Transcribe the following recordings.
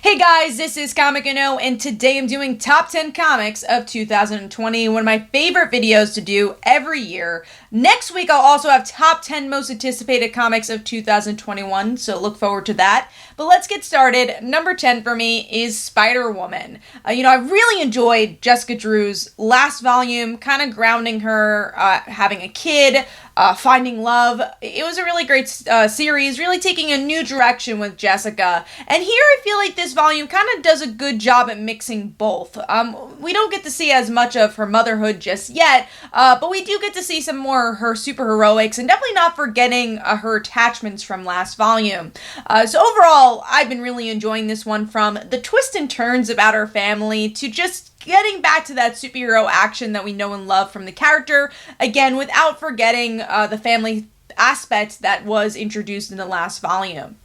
Hey guys, this is Comic and today I'm doing top 10 comics of 2020, one of my favorite videos to do every year. Next week I'll also have top 10 most anticipated comics of 2021, so look forward to that. But let's get started. Number 10 for me is Spider-Woman. I really enjoyed Jessica Drew's last volume, kind of grounding her, having a kid, finding love. It was a really great series, really taking a new direction with Jessica. And here I feel like this volume kind of does a good job at mixing both. We don't get to see as much of her motherhood just yet, but we do get to see some more of her superheroics, and definitely not forgetting her attachments from last volume. So overall, I've been really enjoying this one, from the twists and turns about her family to just getting back to that superhero action that we know and love from the character, again, without forgetting the family aspect that was introduced in the last volume.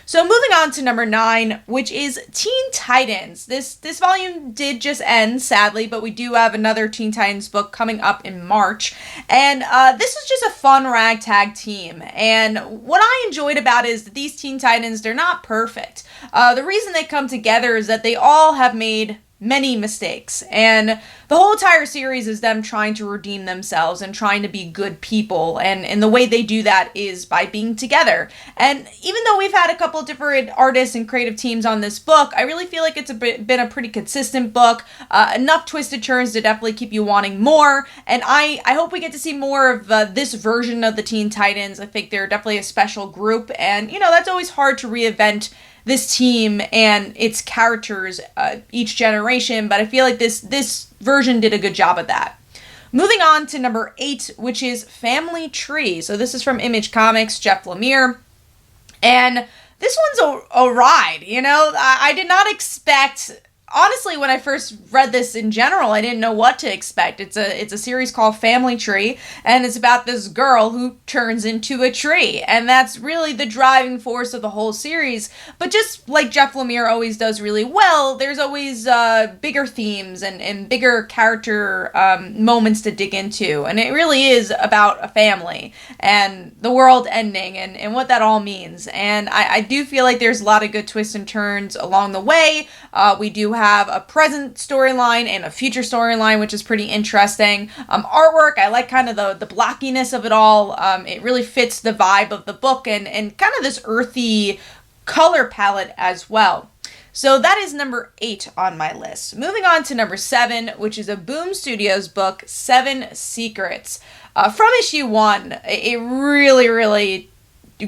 So moving on to number 9, which is Teen Titans. This volume did just end, sadly, but we do have another Teen Titans book coming up in March. And this is just a fun ragtag team. And what I enjoyed about it is that these Teen Titans, they're not perfect. The reason they come together is that they all have made many mistakes, and the whole entire series is them trying to redeem themselves and trying to be good people, and the way they do that is by being together. And even though we've had a couple different artists and creative teams on this book, I really feel like it's been a pretty consistent book, enough twisted turns to definitely keep you wanting more, and I hope we get to see more of this version of the Teen Titans. I think they're definitely a special group, and that's always hard to reinvent this team and its characters each generation, but I feel like this version did a good job of that. Moving on to number 8, which is Family Tree. So this is from Image Comics, Jeff Lemire, and this one's a ride. I did not expect. Honestly, when I first read this in general, I didn't know what to expect. It's a series called Family Tree, and it's about this girl who turns into a tree, and that's really the driving force of the whole series. But just like Jeff Lemire always does really well, there's always bigger themes and bigger character moments to dig into, and it really is about a family and the world ending and what that all means. And I do feel like there's a lot of good twists and turns along the way. We do have a present storyline and a future storyline, which is pretty interesting. Artwork, I like kind of the blockiness of it all. It really fits the vibe of the book and kind of this earthy color palette as well. So that is number 8 on my list. Moving on to number 7, which is a Boom Studios book, 7 Secrets. From issue 1, it really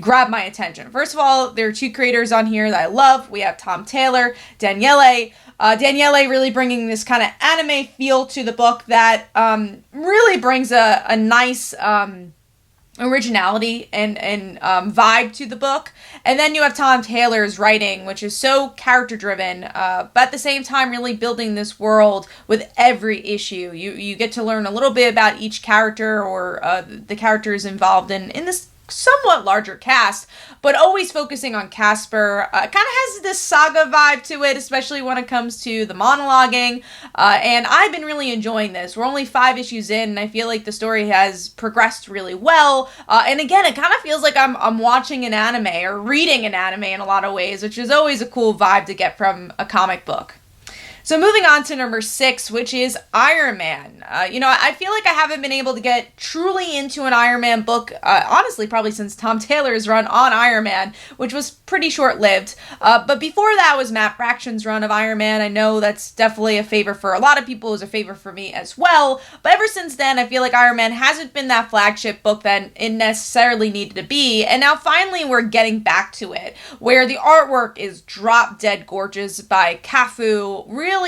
grabbed my attention. First of all, there are 2 creators on here that I love. We have Tom Taylor, Daniele. Daniele really bringing this kind of anime feel to the book that really brings a nice originality and vibe to the book. And then you have Tom Taylor's writing, which is so character driven, but at the same time really building this world with every issue. You get to learn a little bit about each character or the characters involved in this somewhat larger cast, but always focusing on Casper. Kind of has this saga vibe to it, especially when it comes to the monologuing, and I've been really enjoying this. We're only 5 issues in, and I feel like the story has progressed really well, and again, it kind of feels like I'm watching an anime or reading an anime in a lot of ways, which is always a cool vibe to get from a comic book. So moving on to number 6, which is Iron Man. I feel like I haven't been able to get truly into an Iron Man book, honestly, probably since Tom Taylor's run on Iron Man, which was pretty short-lived. But before that was Matt Fraction's run of Iron Man. I know that's definitely a favor for a lot of people. It was a favor for me as well. But ever since then, I feel like Iron Man hasn't been that flagship book that it necessarily needed to be. And now finally we're getting back to it, where the artwork is drop-dead gorgeous by Cafu, really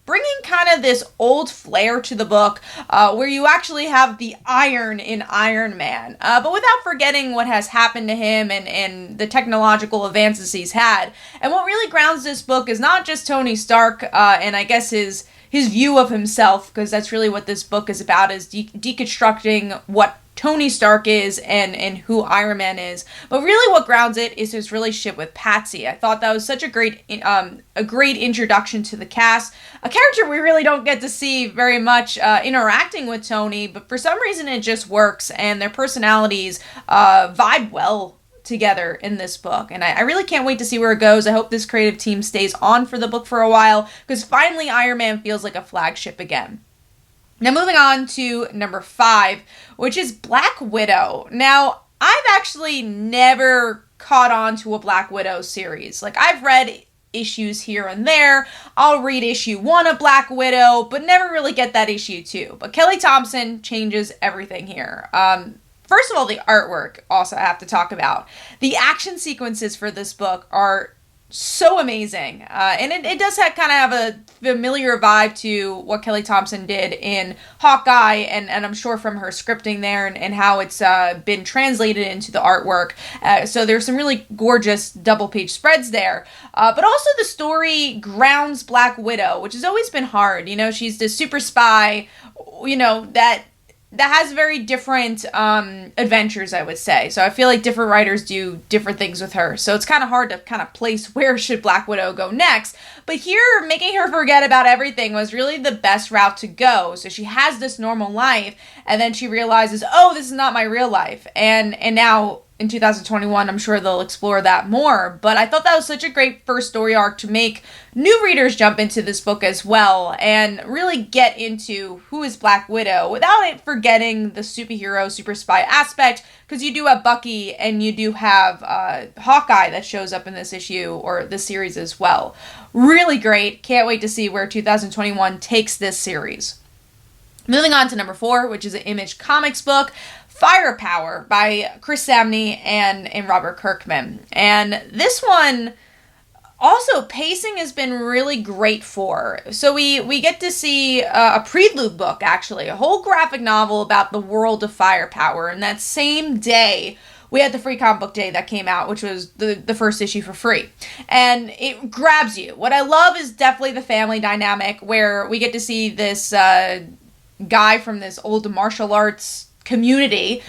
bringing kind of this old flair to the book, where you actually have the iron in Iron Man, but without forgetting what has happened to him and the technological advances he's had. And what really grounds this book is not just Tony Stark, and I guess his view of himself, because that's really what this book is about, is deconstructing what Tony Stark is and who Iron Man is. But really what grounds it is his relationship with Patsy. I thought that was such a great introduction to the cast. A character we really don't get to see very much interacting with Tony, but for some reason it just works, and their personalities vibe well together in this book, and I really can't wait to see where it goes. I hope this creative team stays on for the book for a while, because finally Iron Man feels like a flagship again. Now moving on to number 5, which is Black Widow. Now, I've actually never caught on to a Black Widow series. Like, I've read issues here and there. I'll read issue 1 of Black Widow, but never really get that issue 2. But Kelly Thompson changes everything here. First of all, the artwork also I have to talk about. The action sequences for this book are so amazing. And it does kind of have a familiar vibe to what Kelly Thompson did in Hawkeye, and I'm sure from her scripting there and how it's been translated into the artwork. So there's some really gorgeous double-page spreads there. But also the story grounds Black Widow, which has always been hard. You know, she's the super spy, you know, that has very different adventures, I would say. So I feel like different writers do different things with her. So it's kind of hard to kind of place where should Black Widow go next. But here, making her forget about everything was really the best route to go. So she has this normal life, and then she realizes, oh, this is not my real life. And now in 2021, I'm sure they'll explore that more. But I thought that was such a great first story arc to make new readers jump into this book as well and really get into who is Black Widow without it forgetting the superhero, super spy aspect, because you do have Bucky and you do have Hawkeye that shows up in this issue or this series as well. Really great. Can't wait to see where 2021 takes this series. Moving on to number 4, which is an Image Comics book, Firepower by Chris Samnee and Robert Kirkman. And this one, also, pacing has been really great for. So we get to see a prelude book, actually, a whole graphic novel about the world of Firepower. And that same day, we had the Free Comic Book Day that came out, which was the first issue for free. And it grabs you. What I love is definitely the family dynamic, where we get to see this guy from this old martial arts community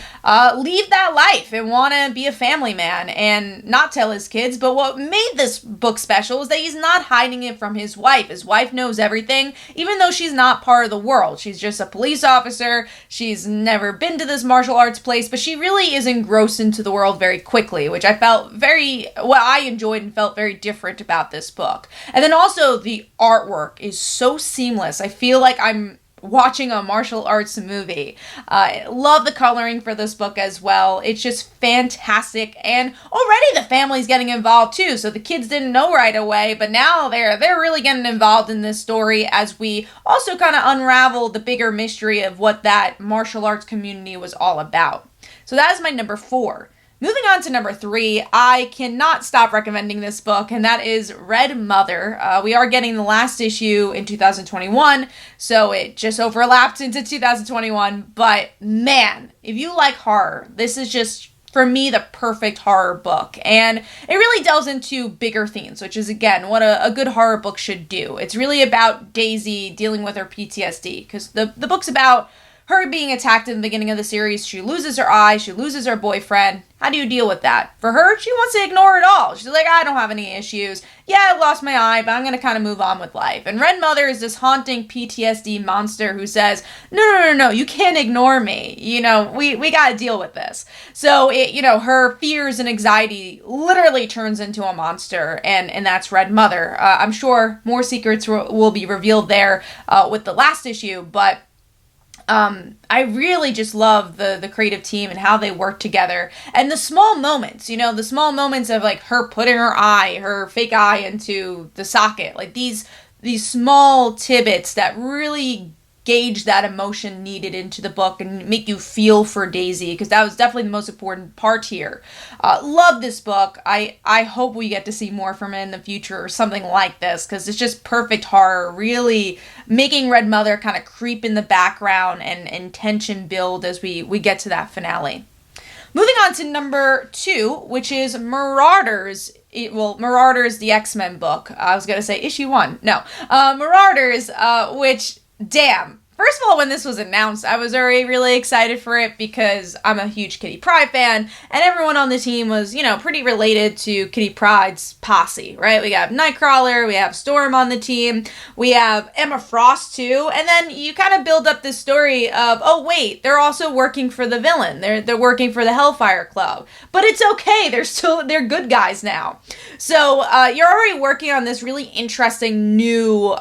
leave that life and want to be a family man and not tell his kids. But what made this book special is that he's not hiding it from his wife. His wife knows everything, even though she's not part of the world. She's just a police officer. She's never been to this martial arts place, but she really is engrossed into the world very quickly, which I felt I enjoyed and felt very different about this book. And then also the artwork is so seamless. I feel like I'm watching a martial arts movie. Love the coloring for this book as well. It's just fantastic, and already the family's getting involved too. So the kids didn't know right away, but now they're really getting involved in this story as we also kind of unravel the bigger mystery of what that martial arts community was all about. So that is my number 4. Moving on to number 3, I cannot stop recommending this book, and that is Red Mother. We are getting the last issue in 2021, so it just overlapped into 2021. But man, if you like horror, this is just, for me, the perfect horror book. And it really delves into bigger themes, which is, again, what a good horror book should do. It's really about Daisy dealing with her PTSD, because the book's about her being attacked in the beginning of the series. She loses her eye. She loses her boyfriend. How do you deal with that? For her, she wants to ignore it all. She's like, I don't have any issues. Yeah, I lost my eye, but I'm going to kind of move on with life. And Red Mother is this haunting PTSD monster who says, no, you can't ignore me. You know, we got to deal with this. So, her fears and anxiety literally turns into a monster, and that's Red Mother. I'm sure more secrets will be revealed there with the last issue, but I really just love the creative team and how they work together, and the small moments, the small moments of like her putting her fake eye into the socket, like these small tidbits that really gauge that emotion needed into the book and make you feel for Daisy, because that was definitely the most important part here. Love this book. I hope we get to see more from it in the future or something like this, because it's just perfect horror, really making Red Mother kind of creep in the background and tension build as we get to that finale. Moving on to number 2, which is Marauders. Marauders, the X-Men book. I was going to say issue 1. No. Marauders, which, damn, First of all, when this was announced, I was already really excited for it because I'm a huge Kitty Pryde fan, and everyone on the team was, pretty related to Kitty Pryde's posse, right? We have Nightcrawler, we have Storm on the team, we have Emma Frost too, and then you kind of build up this story of, oh wait, they're also working for the villain. They're working for the Hellfire Club, but it's okay. They're good guys now. So you're already working on this really interesting new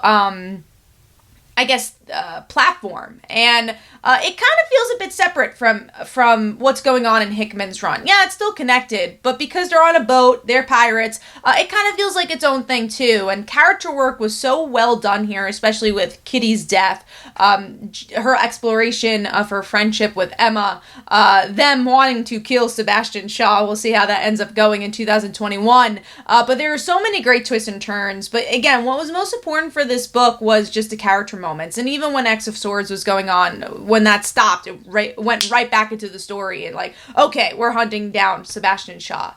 platform, and it kind of feels a bit separate from what's going on in Hickman's run. Yeah, it's still connected, but because they're on a boat, they're pirates, it kind of feels like its own thing too, and character work was so well done here, especially with Kitty's death, her exploration of her friendship with Emma, them wanting to kill Sebastian Shaw. We'll see how that ends up going in 2021, but there are so many great twists and turns, but again, what was most important for this book was just the character moments, and even when X of Swords was going on, when that stopped, it went right back into the story, and like, okay, we're hunting down Sebastian Shaw.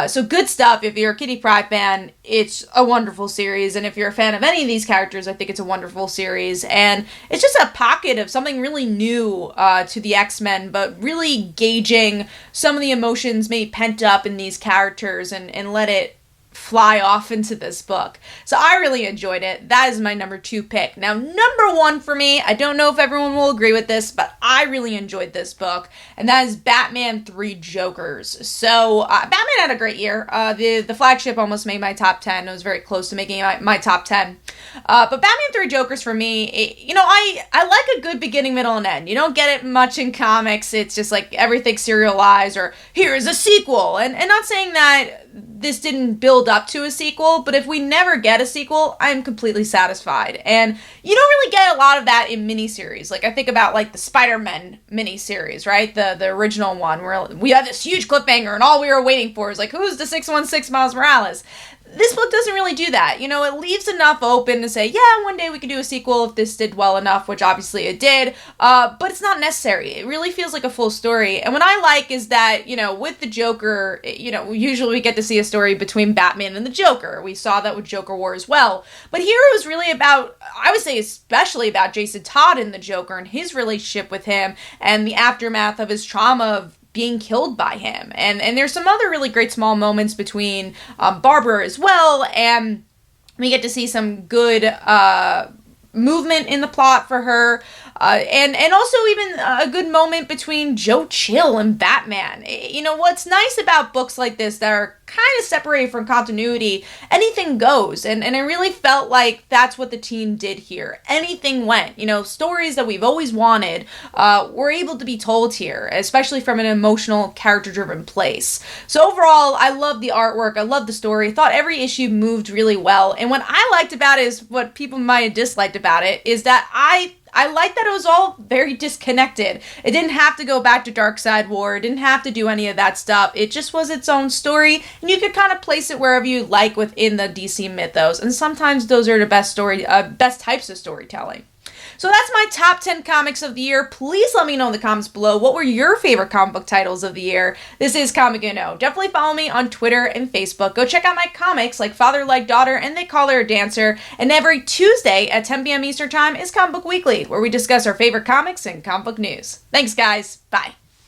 So good stuff. If you're a Kitty Pryde fan, it's a wonderful series, and if you're a fan of any of these characters, I think it's a wonderful series, and it's just a pocket of something really new to the X-Men, but really gauging some of the emotions maybe pent up in these characters and let it fly off into this book. So I really enjoyed it. That is my number 2 pick. Now, number 1 for me, I don't know if everyone will agree with this, but I really enjoyed this book, and that is Batman 3 Jokers. So Batman had a great year. The flagship almost made my top 10. It was very close to making my top 10. But Batman 3 Jokers for me, I like a good beginning, middle, and end. You don't get it much in comics. It's just like everything's serialized, or here is a sequel. And not saying that this didn't build up to a sequel, but if we never get a sequel, I'm completely satisfied. And you don't really get a lot of that in miniseries. Like, I think about, like, the Spider-Man miniseries, right? The original one, where we had this huge cliffhanger, and all we were waiting for is, like, who's the 616 Miles Morales? This book doesn't really do that. It leaves enough open to say, yeah, one day we could do a sequel if this did well enough, which obviously it did, but it's not necessary. It really feels like a full story. And what I like is that, with the Joker, usually we get to see a story between Batman and the Joker. We saw that with Joker War as well. But here it was really about, I would say especially about Jason Todd and the Joker and his relationship with him and the aftermath of his trauma of being killed by him. And there's some other really great small moments between Barbara as well, and we get to see some good movement in the plot for her, and also even a good moment between Joe Chill and Batman. What's nice about books like this that are kind of separated from continuity, anything goes, and I really felt like that's what the team did here. Anything went. Stories that we've always wanted were able to be told here, especially from an emotional, character-driven place. So overall, I love the artwork, I love the story, I thought every issue moved really well, and what I liked about it is what people might have disliked about it, is that I like that it was all very disconnected. It didn't have to go back to Darkseid War. It didn't have to do any of that stuff. It just was its own story, and you could kind of place it wherever you like within the DC mythos. And sometimes those are the best types of storytelling. So that's my top 10 comics of the year. Please let me know in the comments below, what were your favorite comic book titles of the year? This is Comic Uno. Definitely follow me on Twitter and Facebook. Go check out my comics like Father Like Daughter and They Call Her a Dancer. And every Tuesday at 10 p.m. Eastern Time is Comic Book Weekly, where we discuss our favorite comics and comic book news. Thanks, guys. Bye.